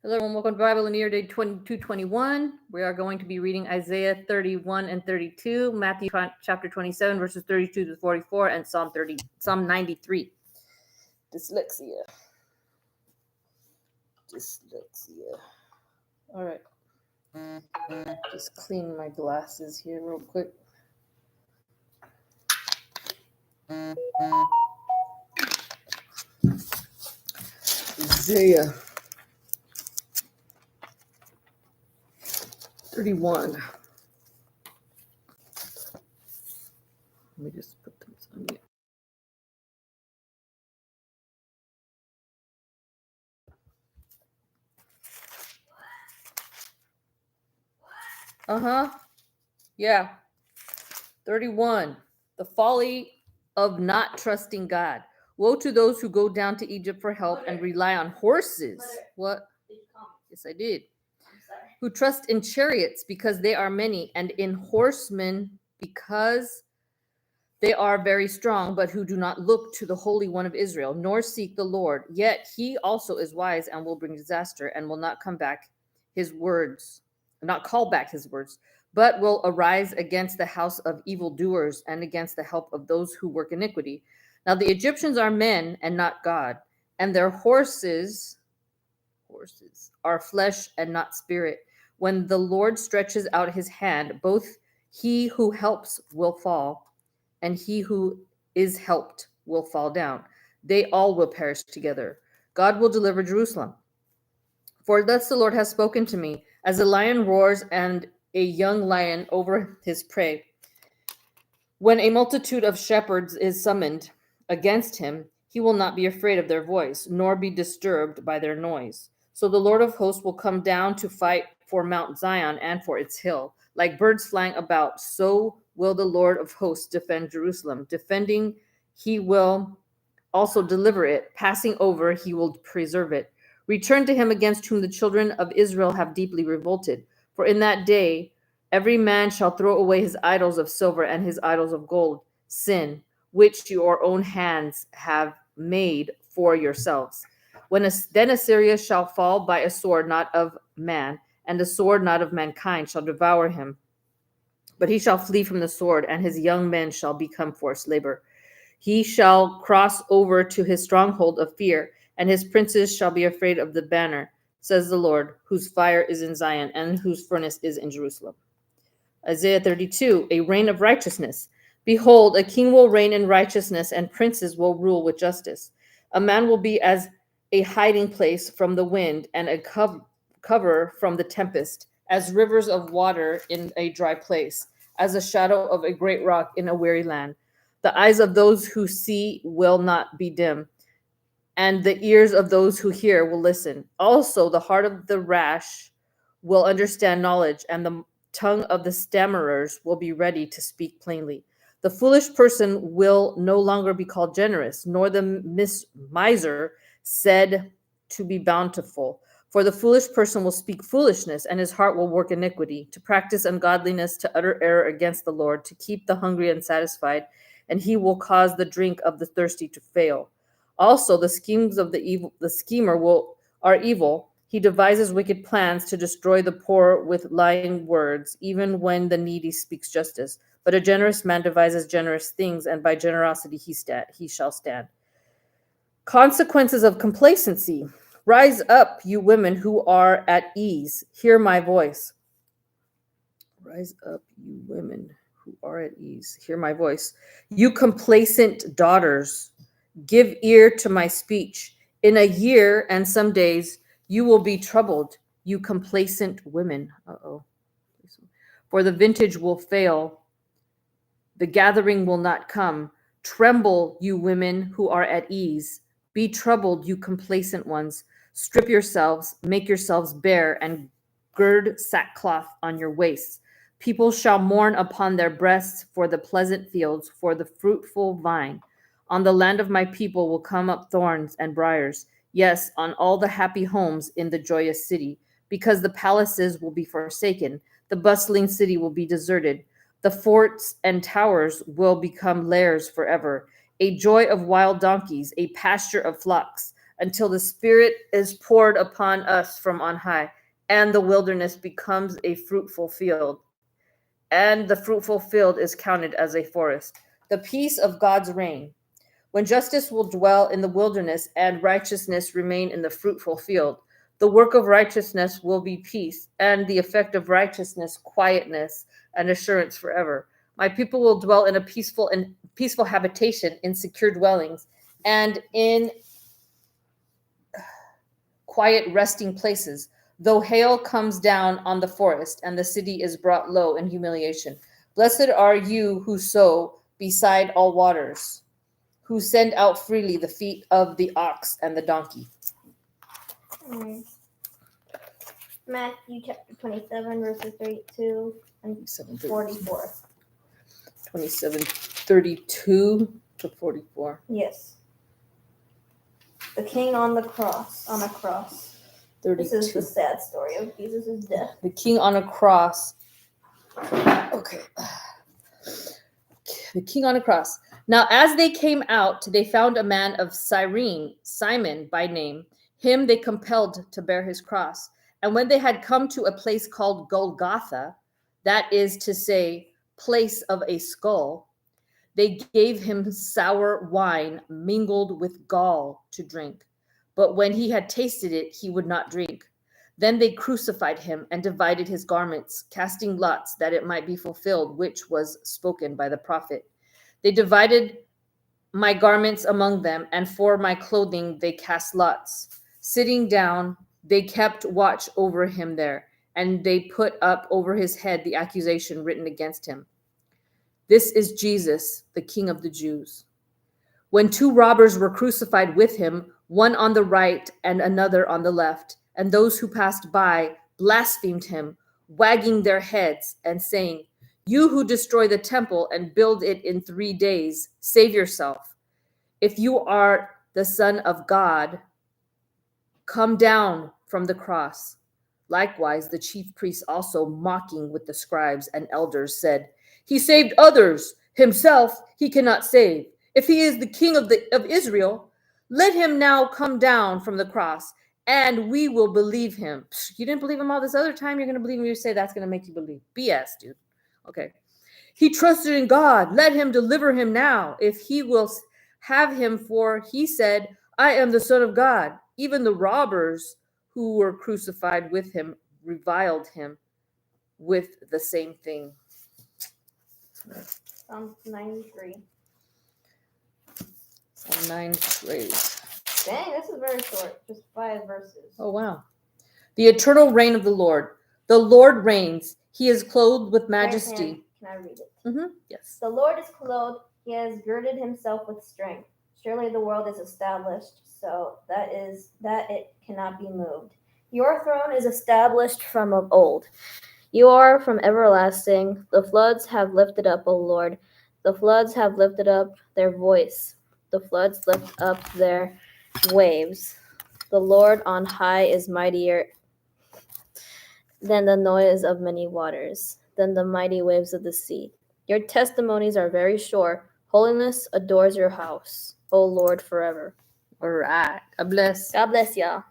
Hello and welcome to Bible in the Year Day 2221. We are going to be reading Isaiah 31 and 32, Matthew chapter 27, verses 32 to 44, and Psalm 93. Dyslexia. All right. Just clean my glasses here real quick. Isaiah 31. Let me just put this on here. Yeah. 31. The folly of not trusting God. Woe to those who go down to Egypt for help and rely on horses. What? Yes, I did. Who trust in chariots because they are many, and in horsemen because they are very strong, but who do not look to the Holy One of Israel, nor seek the Lord. Yet he also is wise and will bring disaster, and will not come back his words, not call back his words, but will arise against the house of evildoers and against the help of those who work iniquity. Now the Egyptians are men and not God, and their horses are flesh and not spirit. When the Lord stretches out his hand, both he who helps will fall, and he who is helped will fall down. They all will perish together. God will deliver Jerusalem. For thus the Lord has spoken to me, as a lion roars and a young lion over his prey. When a multitude of shepherds is summoned against him, he will not be afraid of their voice, nor be disturbed by their noise. So the Lord of hosts will come down to fight for Mount Zion and for its hill. Like birds flying about, so will the Lord of hosts defend Jerusalem. Defending, he will also deliver it. Passing over, he will preserve it. Return to him against whom the children of Israel have deeply revolted. For in that day, every man shall throw away his idols of silver and his idols of gold, sin, which your own hands have made for yourselves. Then Assyria shall fall by a sword not of man, and a sword not of mankind shall devour him. But he shall flee from the sword, and his young men shall become forced labor. He shall cross over to his stronghold of fear, and his princes shall be afraid of the banner, says the Lord, whose fire is in Zion and whose furnace is in Jerusalem. Isaiah 32, a reign of righteousness. Behold, a king will reign in righteousness, and princes will rule with justice. A man will be as a hiding place from the wind, and a cover from the tempest, as rivers of water in a dry place, as a shadow of a great rock in a weary land. The eyes of those who see will not be dim, and the ears of those who hear will listen. Also, the heart of the rash will understand knowledge, and the tongue of the stammerers will be ready to speak plainly. The foolish person will no longer be called generous, nor the miser said to be bountiful. For the foolish person will speak foolishness, and his heart will work iniquity, to practice ungodliness, to utter error against the Lord, to keep the hungry unsatisfied, and he will cause the drink of the thirsty to fail. Also, the schemes of the schemer are evil. He devises wicked plans to destroy the poor with lying words, even when the needy speaks justice. But a generous man devises generous things, and by generosity he shall stand. Consequences of complacency. Rise up, you women who are at ease. Hear my voice. Rise up, you women who are at ease. Hear my voice. You complacent daughters, give ear to my speech. In a year and some days, you will be troubled, you complacent women. For the vintage will fail, the gathering will not come. Tremble, you women who are at ease. Be troubled, you complacent ones. Strip yourselves, make yourselves bare, and gird sackcloth on your waists. People shall mourn upon their breasts for the pleasant fields, for the fruitful vine. On the land of my people will come up thorns and briars. Yes, on all the happy homes in the joyous city, because the palaces will be forsaken, the bustling city will be deserted. The forts and towers will become lairs forever. A joy of wild donkeys, a pasture of flocks, until the Spirit is poured upon us from on high, and the wilderness becomes a fruitful field, and the fruitful field is counted as a forest. The peace of God's reign. When justice will dwell in the wilderness and righteousness remain in the fruitful field, the work of righteousness will be peace, and the effect of righteousness, quietness and assurance forever. My people will dwell in a peaceful habitation, in secure dwellings, and in quiet resting places. Though hail comes down on the forest, and the city is brought low in humiliation. Blessed are you who sow beside all waters, who send out freely the feet of the ox and the donkey. Matthew chapter 27, verses 32 and 44. 27, 32 to 44. Yes. The king on a cross. 32. This is the sad story of Jesus' death. The king on a cross. Okay. The king on a cross. Now, as they came out, they found a man of Cyrene, Simon by name. Him they compelled to bear his cross. And when they had come to a place called Golgotha, that is to say, place of a skull, they gave him sour wine mingled with gall to drink. But when he had tasted it, he would not drink. Then they crucified him and divided his garments, casting lots that it might be fulfilled, which was spoken by the prophet. They divided my garments among them, and for my clothing they cast lots. Sitting down, they kept watch over him there, and they put up over his head the accusation written against him. This is Jesus, the King of the Jews. When two robbers were crucified with him, one on the right and another on the left, and those who passed by blasphemed him, wagging their heads and saying, "You who destroy the temple and build it in 3 days, save yourself. If you are the Son of God, come down from the cross." Likewise, the chief priests also, mocking with the scribes and elders, said, "He saved others. Himself he cannot save. If he is the king of Israel, let him now come down from the cross, and we will believe him." You didn't believe him all this other time. You're going to believe him. You say that's going to make you believe. BS, dude. Okay. He trusted in God. Let him deliver him now, if he will have him, for he said, "I am the Son of God." Even the robbers who were crucified with him reviled him with the same thing. Psalm 93. Psalm 93. Dang, this is very short. Just 5 verses. Oh, wow. The eternal reign of the Lord. The Lord reigns. He is clothed with majesty. Can I read it? Yes. The Lord is clothed. He has girded himself with strength. Surely the world is established, so that it cannot be moved. Your throne is established from of old. You are from everlasting. The floods have lifted up, O Lord. The floods have lifted up their voice. The floods lift up their waves. The Lord on high is mightier than the noise of many waters, than the mighty waves of the sea. Your testimonies are very sure. Holiness adores your house, O Lord, forever. All right. God bless. God bless y'all.